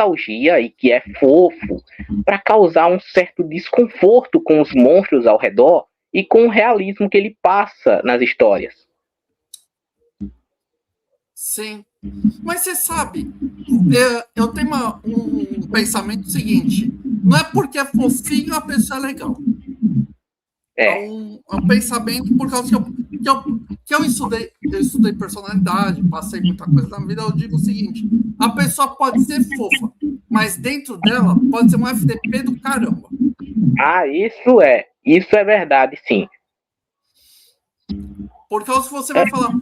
nostalgia e que é fofo, para causar um certo desconforto com os monstros ao redor e com o realismo que ele passa nas histórias. Sim. Mas você sabe, eu tenho um pensamento seguinte: não é porque é fofinho a pessoa é legal. É um pensamento por causa que eu estudei personalidade, passei muita coisa na vida. Eu digo o seguinte: a pessoa pode ser fofa, mas dentro dela pode ser um FDP do caramba. Ah, isso é verdade, sim. Porque se você vai falar,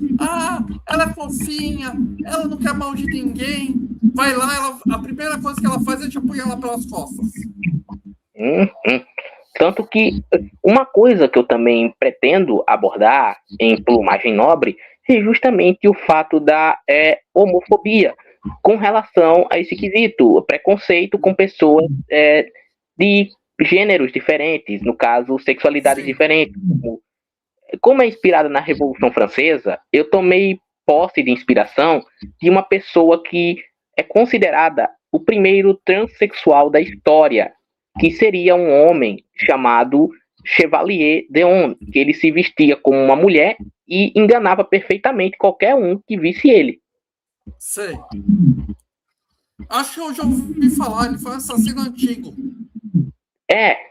ela é fofinha, ela não quer mal de ninguém, vai lá, a primeira coisa que ela faz é te apunhalar pelas costas. Tanto que uma coisa que eu também pretendo abordar em Plumagem Nobre é justamente o fato da homofobia com relação a esse quesito, preconceito com pessoas de gêneros diferentes, no caso, sexualidades diferentes. Como é inspirada na Revolução Francesa, eu tomei posse de inspiração de uma pessoa que é considerada o primeiro transexual da história, que seria um homem chamado Chevalier d'Eon, que ele se vestia como uma mulher e enganava perfeitamente qualquer um que visse ele. Sei. Acho que eu já ouvi falar, ele foi um assassino antigo.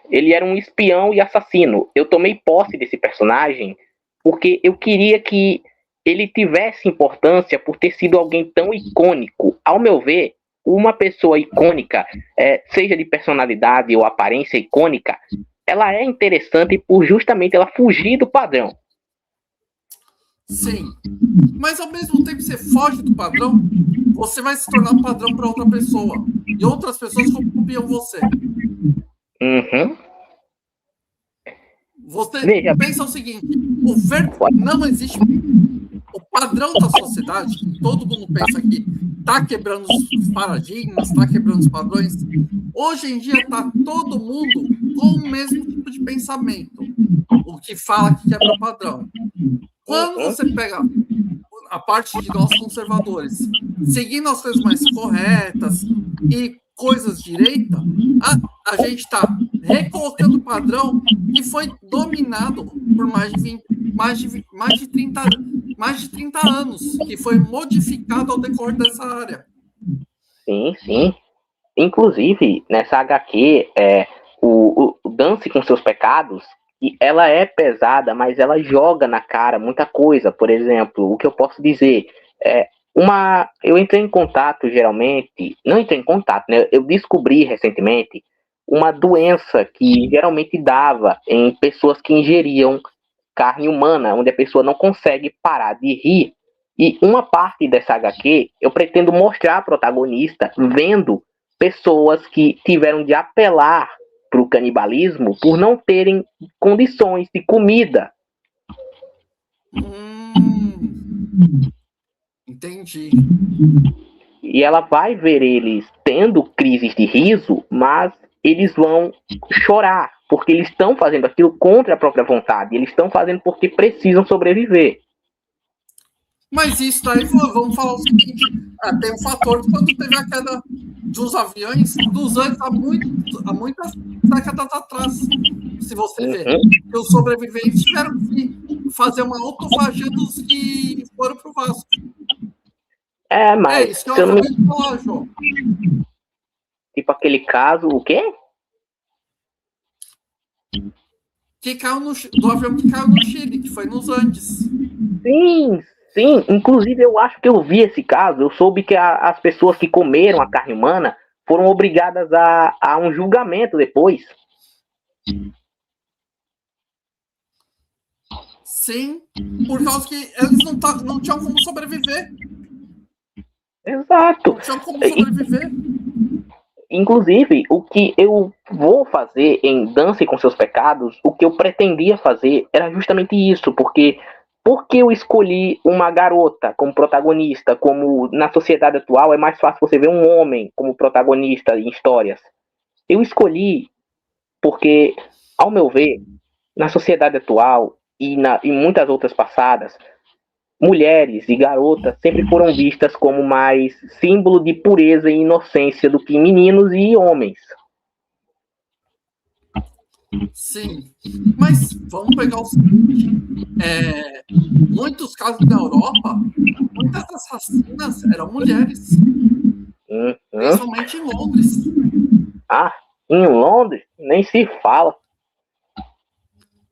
Ele era um espião e assassino. Eu tomei posse desse personagem porque eu queria que ele tivesse importância por ter sido alguém tão icônico. Ao meu ver, uma pessoa icônica, seja de personalidade ou aparência icônica, ela é interessante por justamente ela fugir do padrão. Sim. Mas ao mesmo tempo que você foge do padrão, você vai se tornar padrão para outra pessoa. E outras pessoas copiam você. Você pensa o seguinte: não existe. O padrão da sociedade, todo mundo pensa que está quebrando os paradigmas, está quebrando os padrões. Hoje em dia está todo mundo com o mesmo tipo de pensamento, o que fala que quebra o padrão. Quando você pega a parte de nós conservadores, seguindo as coisas mais corretas e coisas direita, a gente está recolocando o padrão que foi dominado por mais de 30 anos, que foi modificado ao decorrer dessa área. Sim. Inclusive, nessa HQ, o Dance com Seus Pecados, ela é pesada, mas ela joga na cara muita coisa. Por exemplo, o que eu posso dizer eu entrei em contato não entrei em contato, né? Eu descobri recentemente uma doença que geralmente dava em pessoas que ingeriam carne humana, onde a pessoa não consegue parar de rir. E uma parte dessa HQ eu pretendo mostrar a protagonista vendo pessoas que tiveram de apelar para o canibalismo por não terem condições de comida. Entendi. E ela vai ver eles tendo crises de riso, mas eles vão chorar, porque eles estão fazendo aquilo contra a própria vontade. Eles estão fazendo porque precisam sobreviver. Mas isso daí, vamos falar o seguinte: tem um fator de quando teve a queda dos aviões dos anos há muitas décadas atrás. Se você ver, que os sobreviventes tiveram que fazer uma autofagia dos que foram para o Vasco. Mas... É isso que eu acabei de falar, João. Tipo aquele caso, o quê? Que caiu do avião que caiu no Chile, que foi nos Andes. Sim. Inclusive eu acho que eu vi esse caso. Eu soube que as pessoas que comeram a carne humana foram obrigadas a um julgamento depois. Sim, por causa que eles não tinham como sobreviver. Exato. Não tinham como sobreviver. Inclusive, o que eu vou fazer em Dance com Seus Pecados, o que eu pretendia fazer era justamente isso, porque eu escolhi uma garota como protagonista, como na sociedade atual é mais fácil você ver um homem como protagonista em histórias. Eu escolhi porque, ao meu ver, na sociedade atual e em muitas outras passadas, mulheres e garotas sempre foram vistas como mais símbolo de pureza e inocência do que meninos e homens. Sim, mas vamos pegar o seguinte: muitos casos na Europa, muitas assassinas eram mulheres, principalmente em Londres. Ah, em Londres nem se fala.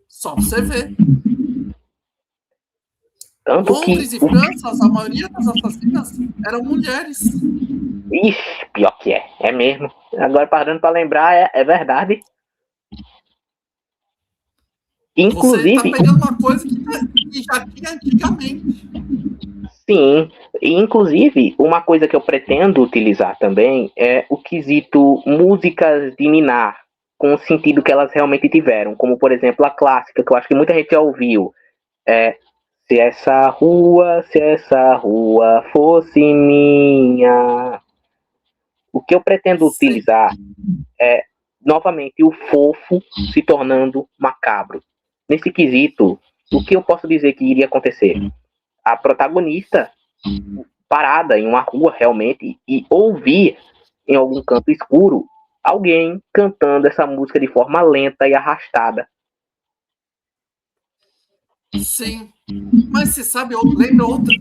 Só você ver. Tanto Londres que e França, a maioria das assassinas eram mulheres. Ixi, pior que é mesmo. Agora parando para lembrar, é verdade. Você está Inclusive, pegando uma coisa que já tinha antigamente. sim, inclusive, uma coisa que eu pretendo utilizar também é o quesito músicas de Ninar, com o sentido que elas realmente tiveram, como por exemplo a clássica, que eu acho que muita gente já ouviu, se essa rua fosse minha. O que eu pretendo utilizar é novamente o fofo se tornando macabro. Nesse quesito, o que eu posso dizer que iria acontecer? A protagonista parada em uma rua realmente e ouvir em algum canto escuro alguém cantando essa música de forma lenta e arrastada. Sim, mas você sabe, eu lembro outro.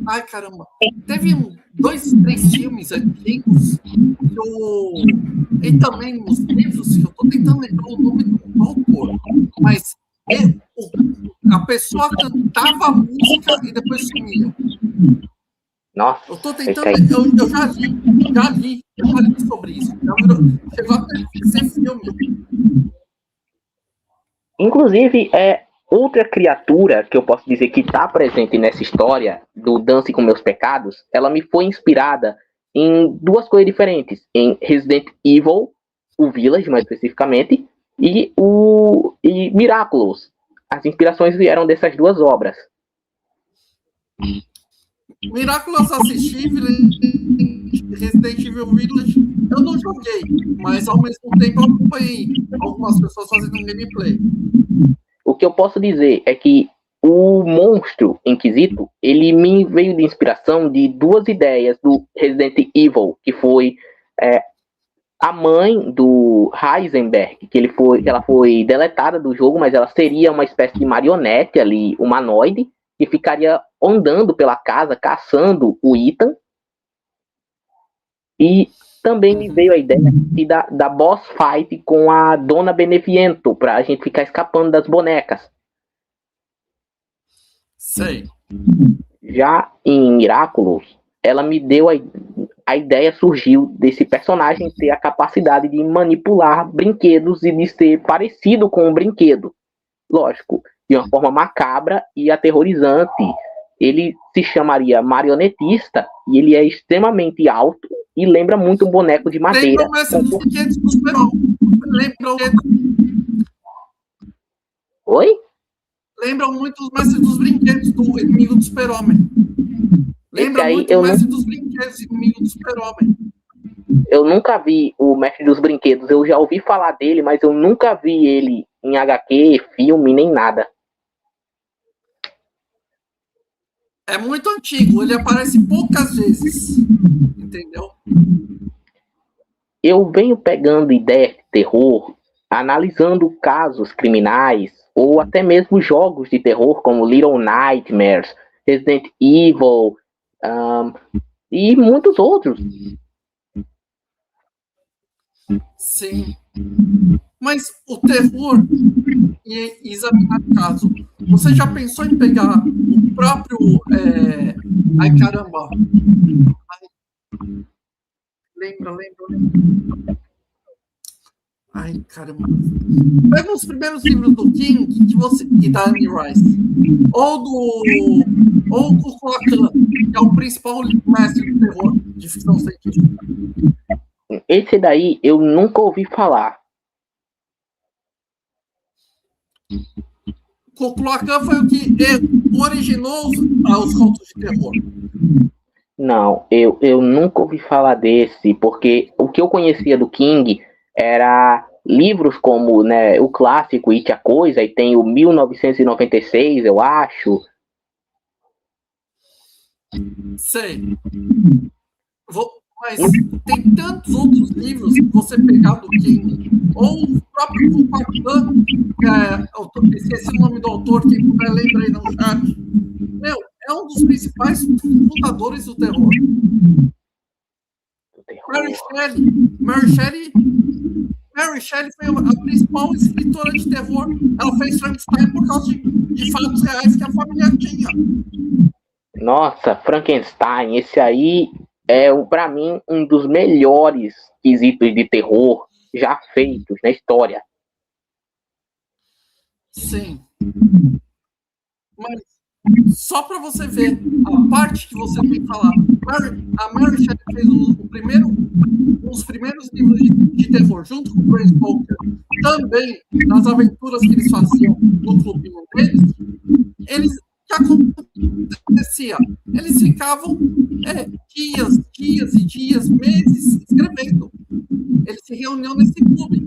Ai, caramba. Teve 2, 3 filmes antigos e também nos livros, que eu estou tentando lembrar o nome do autor, mas a pessoa cantava a música e depois sumia. Nossa, eu estou tentando. Eu já li sobre isso. Chegou a ser filme. Inclusive, outra criatura que eu posso dizer que está presente nessa história do Dance com Meus Pecados, ela me foi inspirada em duas coisas diferentes. Em Resident Evil, o Village, mais especificamente, e Miraculous. As inspirações vieram dessas duas obras. Miraculous assisti, Resident Evil Village eu não joguei, mas ao mesmo tempo eu acompanhei algumas pessoas fazendo gameplay. O que eu posso dizer é que o monstro em quesito, ele me veio de inspiração de duas ideias do Resident Evil, que foi a mãe do Heisenberg, ela foi deletada do jogo, mas ela seria uma espécie de marionete ali, humanoide, que ficaria andando pela casa, caçando o Ethan. E também me veio a ideia da boss fight com a Dona Beneviento, pra gente ficar escapando das bonecas. Sei. Já em Miraculous, ela me deu a ideia surgiu desse personagem ter a capacidade de manipular brinquedos e de ser parecido com um brinquedo. Lógico, de uma forma macabra e aterrorizante. Ele se chamaria marionetista e ele é extremamente alto e lembra muito um boneco de madeira. Lembra o mestre dos brinquedos do Super-Homem. Oi? Lembram muito os mestres dos brinquedos do inimigo do Super-Homem. Lembra muito o mestre dos brinquedos do inimigo do Super-Homem. Eu nunca vi o Mestre dos Brinquedos. Eu já ouvi falar dele, mas eu nunca vi ele em HQ, filme, nem nada. É muito antigo, ele aparece poucas vezes. Entendeu? Eu venho pegando ideias de terror, analisando casos criminais, ou até mesmo jogos de terror, como Little Nightmares, Resident Evil, e muitos outros. Sim. Mas o terror e examinar o caso. Você já pensou em pegar o próprio. Ai, caramba. Lembra. Ai, caramba. Pega os primeiros livros do King e da Anne Rice. Ou do Lacan, que é o principal mestre do terror de ficção científica. Esse daí eu nunca ouvi falar. O Lacan foi o que originou os contos de terror. Não, eu nunca ouvi falar desse, porque o que eu conhecia do King era livros como, né, o clássico It a Coisa, e tem o 1996, eu acho. Sei. Mas tem tantos outros livros que você pegar do King, ou o próprio Kupacan, esqueci o nome do autor, quem puder lembra aí no chat. Meu, é um dos principais fundadores do terror. Mary Shelley foi a principal escritora de terror. Ela fez Frankenstein por causa de fatos reais que a família tinha. Nossa, Frankenstein, esse aí é, para mim, um dos melhores quesitos de terror já feitos na história. Sim. Mas só para você ver a parte que você tem que falar. A Mary Shelley fez os primeiros livros de terror, junto com o Bram Stoker. Também, nas aventuras que eles faziam no clubinho deles, o que acontecia? Eles ficavam dias e dias, meses, escrevendo. Eles se reuniam nesse clube.